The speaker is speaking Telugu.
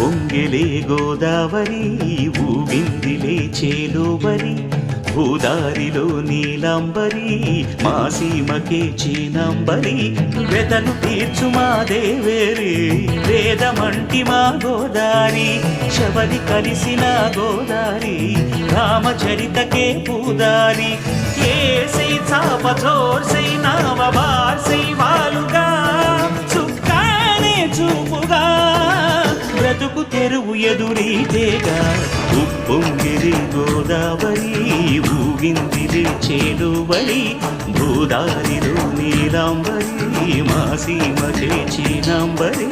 పొంగిలే గోదావరి ఊగిందిలే చేలోబరి భూదారిలో నీలాంబరి మా సీమకే చీనాంబరి వెతను తీర్చు మా దేవేరి వేదమంటి మా గోదారి శబరి కలిసిన గోదారి రామచరితకే పూదారి ఏసై చాప చోర్సై నావ బార్సై వాలుగా చుక్కానే చూపుగా బ్రతుకు తెరువు ఎదురీతేగా ఉప్పొంగిరి గోదావరి ఊగిందిరి చేలువరి భూదారిలో నీలాంబరి మా సీమ చేచినాంబరి